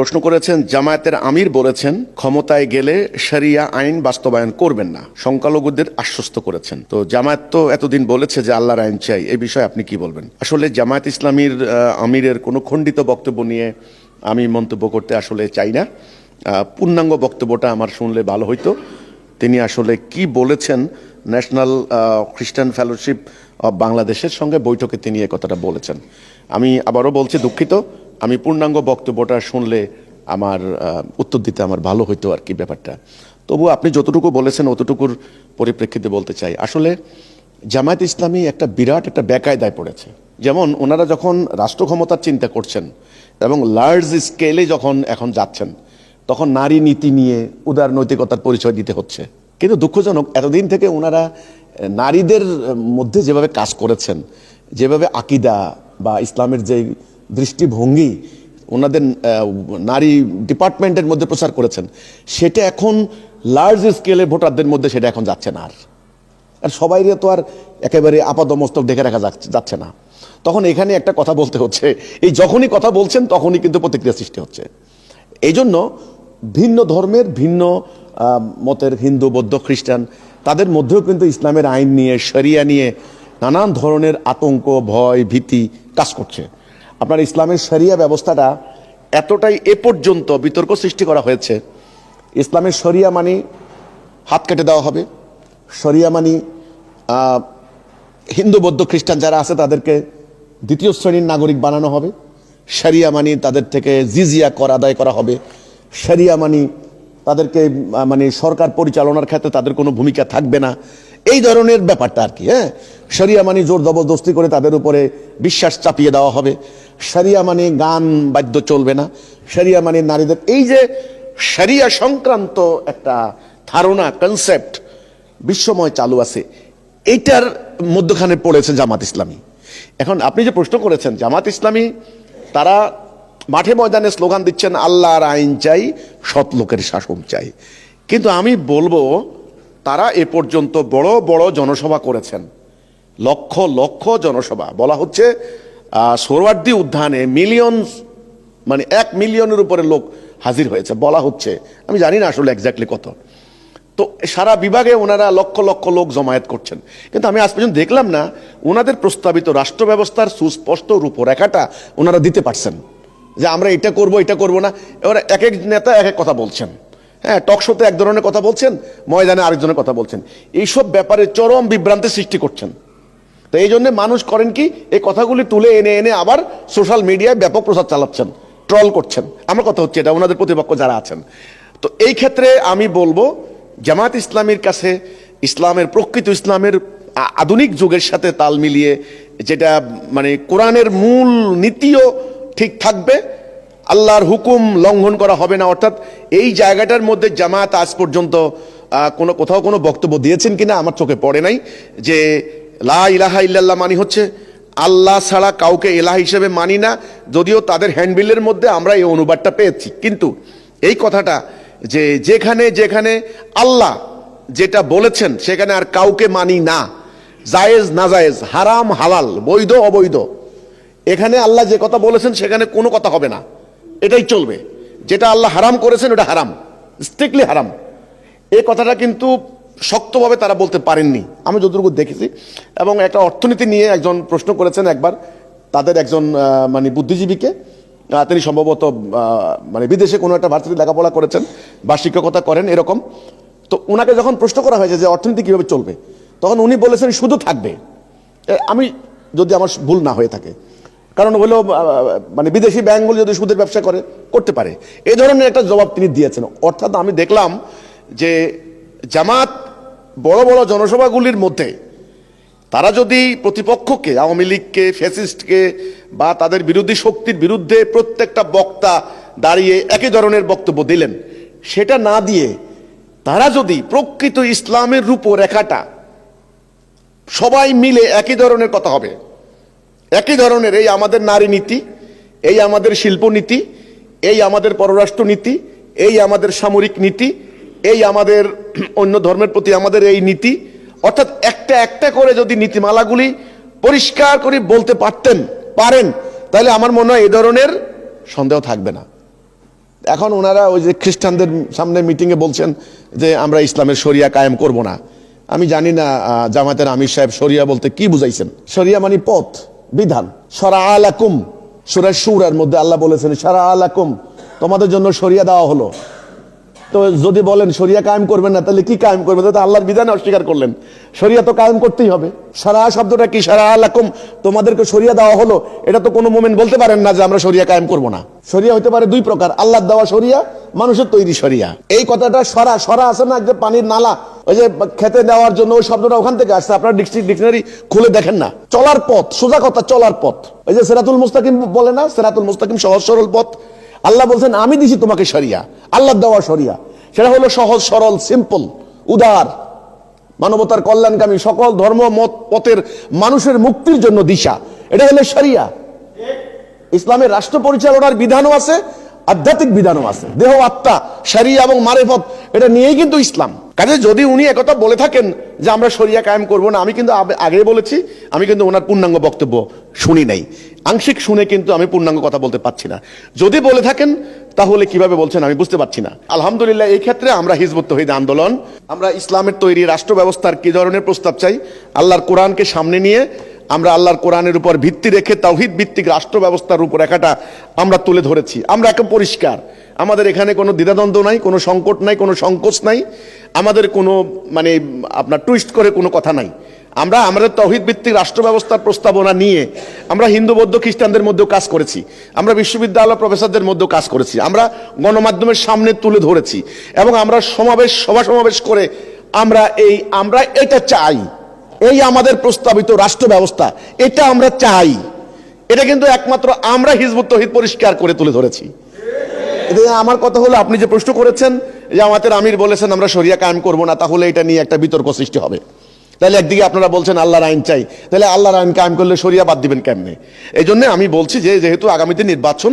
প্রশ্ন করেছেন, জামায়াতের আমির বলেছেন ক্ষমতায় গেলে শরিয়া আইন বাস্তবায়ন করবেন না, সংখ্যালঘুদের আশ্বস্ত করেছেন। তো জামায়াত তো এতদিন বলেছে যে আল্লাহর আইন চাই, এই বিষয়ে আপনি কি বলবেন? আসলে জামায়াত ইসলামীর আমিরের কোনো খণ্ডিত বক্তব্য নিয়ে আমি মন্তব্য করতে আসলে চাই না। পূর্ণাঙ্গ বক্তব্যটা আমার শুনলে ভালো হইতো। তিনি আসলে কি বলেছেন, ন্যাশনাল খ্রিস্টান ফেলোশিপ অব বাংলাদেশের সঙ্গে বৈঠকে তিনি এই কথাটা বলেছেন। আমি আবারও বলছি, দুঃখিত, আমি পূর্ণাঙ্গ বক্তব্যটা শুনলে আমার উত্তর দিতে আমার ভালো হইতো আর কি ব্যাপারটা। তবু আপনি যতটুকু বলেছেন অতটুকুর পরিপ্রেক্ষিতে বলতে চাই। আসলে জামায়াত ইসলামী একটা বিরাট একটা বেকায়দায় পড়েছে। যেমন ওনারা যখন রাষ্ট্র ক্ষমতার চিন্তা করছেন এবং লার্জ স্কেলে যখন এখন যাচ্ছেন, তখন নারী নীতি নিয়ে উদারনৈতিকতার পরিচয় দিতে হচ্ছে। কিন্তু দুঃখজনক, এতদিন থেকে ওনারা নারীদের মধ্যে যেভাবে কাজ করেছেন, যেভাবে আকিদা বা ইসলামের যে দৃষ্টিভঙ্গি ওনাদের নারী ডিপার্টমেন্টের মধ্যে প্রচার করেছেন, সেটা এখন লার্জ স্কেলে ভোটারদের মধ্যে সেটা এখন যাচ্ছে না। আর সবাই তো আর একেবারে আপাদমস্তক দেখে রাখা যাচ্ছে না। তখন এখানে একটা কথা বলতে হচ্ছে, এই যখনই কথা বলছেন তখনই কিন্তু প্রতিক্রিয়া সৃষ্টি হচ্ছে। এই জন্য ভিন্ন ধর্মের, ভিন্ন মতের, হিন্দু, বৌদ্ধ, খ্রিস্টান, তাদের মধ্যেও কিন্তু ইসলামের আইন নিয়ে, শরিয়া নিয়ে নানান ধরনের আতঙ্ক, ভয়, ভীতি কাজ করছে। আপনার ইসলামের শরিয়া ব্যবস্থাটা এতটাই এ পর্যন্ত বিতর্ক সৃষ্টি করা হয়েছে। ইসলামের শরিয়া মানে হাত কেটে দেওয়া হবে, শরিয়া মানে হিন্দু, বৌদ্ধ, খ্রিস্টান যারা আছে তাদেরকে দ্বিতীয় শ্রেণীর নাগরিক বানানো হবে, শরিয়া মানে তাদের থেকে জিজিয়া কর আদায় করা হবে, শরিয়া মানে তাদেরকে মানে সরকার পরিচালনার ক্ষেত্রে তাদের কোনো ভূমিকা থাকবে না, এই ধরনের ব্যাপারটা আর কি। শরিয়া মানে জোর জবরদস্তি করে তাদের উপরে বিশ্বাস চাপিয়ে দেওয়া হবে, শরিয়া মানে গান বাদ্য চলবে না, শরিয়া মানে নারীদের, এই যে শরিয়া সংক্রান্ত একটা ধারণা, কনসেপ্ট বিশ্বময় চালু আছে, এইটার মধ্যখানে পড়েছে জামাত ইসলামী। এখন আপনি যে প্রশ্ন করেছেন, জামাত ইসলামী তারা মাঠে ময়দানে স্লোগান দিচ্ছেন আল্লাহর আইন চাই, সৎ লোকের শাসন চাই, কিন্তু আমি বলবো তারা এ পর্যন্ত বড় বড় জনসভা করেছেন, লক্ষ লক্ষ জনসভা। বলা হচ্ছে সোহরাওয়ার্দী উদ্যানে মানে 1 মিলিয়নের উপরে লোক হাজির হয়েছে বলা হচ্ছে। আমি জানি না আসলে এক্স্যাক্টলি কত। তো সারা বিভাগে ওনারা লক্ষ লক্ষ লোক জমায়েত করছেন, কিন্তু আমি আজ পর্যন্ত দেখলাম না ওনাদের প্রস্তাবিত রাষ্ট্র ব্যবস্থার সুস্পষ্ট রূপরেখাটা ওনারা দিতে পারছেন যে আমরা এটা করব, এটা করব না। এবার এক এক নেতা এক এক কথা বলছেন। টক শোতে এক ধরনের কথা বলছেন, ময়দানে আরেকজনের কথা বলছেন। এইসব ব্যাপারে চরম বিভ্রান্তি সৃষ্টি করছেন। তো এই জন্য মানুষ করেন কি, এই কথাগুলি তুলে এনে এনে আবার সোশ্যাল মিডিয়ায় ব্যাপক প্রচার চালাচ্ছেন, ট্রল করছেন। আমার কথা হচ্ছে এটা ওনাদের প্রতিপক্ষ যারা আছেন। তো এই ক্ষেত্রে আমি বলবো জামাত ইসলামীর কাছে ইসলামের, প্রকৃত ইসলামের আধুনিক যুগের সাথে তাল মিলিয়ে, যেটা মানে কোরআনের মূল নীতিও ঠিক থাকবে, আল্লাহর হুকুম লঙ্ঘন করা হবে না, অর্থাৎ এই জায়গাটার মধ্যে জামাত আজ পর্যন্ত কোথাও কোনো বক্তব্য দিয়েছেন কিনা আমার চোখে পড়ে নাই যে লা ইলাহা ইল্লাল্লাহ মানে হচ্ছে আল্লাহ ছাড়া কাউকে ইলাহ হিসেবে মানি না। যদিও তাদের হ্যান্ডবিলের মধ্যে আমরা এই অনুবাদটা পেয়েছি, কিন্তু এই কথাটা যে যেখানে যেখানে আল্লাহ যেটা বলেছেন সেখানে আর কাউকে মানি না, জায়েজ না জায়েজ, হারাম হালাল, বৈধ অবৈধ, এখানে আল্লাহ যে কথা বলেছেন সেখানে কোনো কথা হবে না, এটাই চলবে। যেটা আল্লাহ হারাম করেছেন ওটা হারাম, স্ট্রিক্টলি হারাম। এই কথাটা কিন্তু শক্তভাবে তারা বলতে পারেননি আমি যতটুকু দেখেছি। এবং একটা অর্থনীতি নিয়ে একজন প্রশ্ন করেছেন একবার তাদের একজন মানে বুদ্ধিজীবীকে, তিনি সম্ভবত মানে বিদেশে কোনো একটা ভার্সিটি লেখাপড়া করেছেন বা শিক্ষকতা করেন এরকম। তো ওনাকে যখন প্রশ্ন করা হয়েছে যে অর্থনীতি কীভাবে চলবে, তখন উনি বলেছেন শুধু থাকবে। আমি যদি আমার ভুল না হয়ে থাকে, কারণ হলো মানে বিদেশি ব্যাংকগুলো যদি সুদের ব্যবসা করতে পারে, এই ধরনের একটা জবাব তিনি দিয়েছেন। অর্থাৎ আমি দেখলাম যে জামাত বড় বড় জনসভাগুলির মধ্যে তারা যদি প্রতিপক্ষকে, আওয়ামী লীগকে, ফ্যাসিস্টকে বা তাদের বিরোধী শক্তির বিরুদ্ধে প্রত্যেকটা বক্তা দাঁড়িয়ে একই ধরনের বক্তব্য দিলেন, সেটা না দিয়ে তারা যদি প্রকৃত ইসলামের রূপরেখাটা সবাই মিলে একই ধরনের কথা হবে, একই ধরনের, এই আমাদের নারী নীতি, এই আমাদের শিল্পনীতি, এই আমাদের পররাষ্ট্র নীতি, এই আমাদের সামরিক নীতি, এই আমাদের অন্য ধর্মের প্রতি আমাদের এই নীতি, অর্থাৎ একটা একটা করে যদি নীতিমালাগুলি পরিষ্কার করে বলতে পারেন, তাহলে আমার মনে হয় এই ধরনের সন্দেহ থাকবে না। এখন ওনারা ওই যে খ্রিস্টানদের সামনে মিটিংয়ে বলছেন যে আমরা ইসলামের শরিয়া কায়েম করব না। আমি জানি না জামাতের আমির সাহেব শরিয়া বলতে কি বুঝাইছেন। শরিয়া মানে পথ, বিধান। শরা আলাকুম, সূরা শুরার মধ্যে আল্লাহ বলেছেন শরা আলাকুম, তোমাদের জন্য শরিয়া দেওয়া হলো। তো যদি বলেন শরিয়া কায়েম করবেন না, তাহলে কি কায়েম করবেন? তো আল্লাহর বিধান অস্বীকার করলেন। শরিয়া তো কায়েম করতেই হবে। শরা শব্দটা কি? শরা আলাকুম, তোমাদেরকে শরিয়া দেওয়া হলো। এটা তো কোনো মুমিন বলতে পারেন না যে আমরা শরিয়া কায়েম করব না। শরিয়া হতে পারে দুই প্রকার, আল্লাহর দেওয়া শরিয়া, মানুষের তৈরি শরিয়া। এই কথাটা শরা, শরা আছে না যে পানির নালা, ওই যে খেতে দেওয়ার জন্য, ওই শব্দটা ওখান থেকে আসছে। আপনার ডিকশনারি খুলে দেখেন না। চলার পথ, সোজা কথা, চলার পথ। ওই যে সিরাতুল মুস্তাকিম বলে না, সিরাতুল মুস্তাকিম সহজ সরল পথ। আল্লাহ বলছেন আমি দিছি তোমাকে শরিয়া, আল্লাহর দেওয়া শরিয়া। সেটা হলো সহজ সরল, সিম্পল, উদার, মানবতার কল্যাণকামী, সকল ধর্ম মত পথের মানুষের মুক্তির জন্য দিশা। এটা হলো শরিয়া। ইসলামের রাষ্ট্র পরিচালনার বিধানও আছে, আধ্যাত্মিক বিধানও আছে। দেহ, আত্মা, শরিয়া এবং মারেফত, এটা নিয়েই কিন্তু ইসলাম। কাজে যদি উনি একথা বলে থাকেন যে আমরা শরিয়া কায়েম করব না, আমি কিন্তু আগে বলেছি, আমি কিন্তু ওনার পূর্ণাঙ্গ বক্তব্য শুনি নাই, আংশিক শুনে কিন্তু আমি পূর্ণাঙ্গ কথা বলতে পারছি না। যদি বলে থাকেন তাহলে কিভাবে বলছেন আমি বুঝতে পারছি না। আলহামদুলিল্লাহ, এই ক্ষেত্রে আমরা হিজবুত তৌহিদ আন্দোলন, আমরা ইসলামের তৈরি রাষ্ট্র ব্যবস্থার কি ধরনের প্রস্তাব চাই, আল্লাহর কোরআনকে সামনে নিয়ে আমরা আল্লাহর কোরআনের উপর ভিত্তি রেখে তাওহীদ ভিত্তিক রাষ্ট্র ব্যবস্থার রূপরেখাটা আমরা তুলে ধরেছি। আমরা একদম পরিষ্কার, আমাদের এখানে কোনো দ্বিধাদ্বন্দ্ব নাই, কোনো সংকট নাই, কোনো সংকোচ নাই, আমাদের কোনো মানে আপনার টুইস্ট করে কোনো কথা নাই। আমরা আমাদের তাওহীদ ভিত্তিক রাষ্ট্র ব্যবস্থার প্রস্তাবনা নিয়ে আমরা হিন্দু বৌদ্ধ খ্রিস্টানদের মধ্যেও কাজ করেছি, আমরা বিশ্ববিদ্যালয় প্রফেসরদের মধ্যেও কাজ করেছি, আমরা গণমাধ্যমের সামনে তুলে ধরেছি, এবং আমরা সভা সমাবেশ করে আমরা এটা চাই, এই আমাদের প্রস্তাবিত রাষ্ট্র ব্যবস্থা, এটা আমরা চাই। এটা কিন্তু একমাত্র আমরা হিজবুত তৌহিদ পরিষ্কার করে তুলে ধরেছি। আমার কথা হলো, আপনি যে প্রশ্ন করেছেন যে আমাদের আমির বলেছেন আমরা শরিয়া কায়েম করব না, তাহলে এটা নিয়ে একটা বিতর্ক সৃষ্টি হবে। তাহলে একদিকে আপনারা বলছেন আল্লাহর আইন চাই, তাহলে আল্লাহর আইন কায়েম করলে শরিয়া বাদ দিবেন কেমনে? এই জন্য আমি বলছি যে যেহেতু আগামীতে নির্বাচন,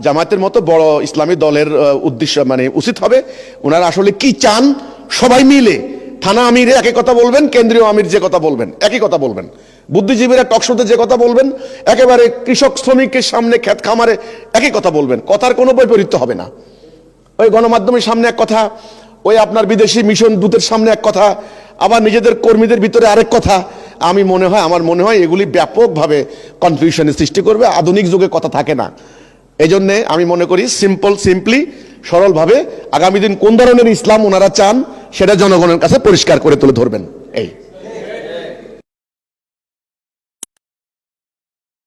জামায়াতের মতো বড় ইসলামী দলের উদ্দেশ্য মানে উচিত হবে ওনারা আসলে কি চান, সবাই মিলে থানা আমিরে একই কথা বলবেন, কেন্দ্রীয় আমির যে কথা বলবেন একই কথা বলবেন, বুদ্ধিজীবীরা টকশোতে যে কথা বলবেন, একেবারে কৃষক শ্রমিকের সামনে ক্ষেত খামারে একই কথা বলবেন। কথার কোনো বৈপরীত্য হবে না। ওই গণমাধ্যমের সামনে এক কথা, ওই আপনার বিদেশি মিশন দূতের সামনে এক কথা, আবার নিজেদের কর্মীদের ভিতরে আরেক কথা। আমার মনে হয় এগুলি ব্যাপকভাবে কনফিউশনের সৃষ্টি করবে। আধুনিক যুগে কথা থাকে না। এই জন্যে আমি মনে করি সিম্পলি সরলভাবে আগামী দিন কোন ধরনের ইসলাম ওনারা চান সেটা জনগণের কাছে পরিষ্কার করে তুলে ধরবেন। এই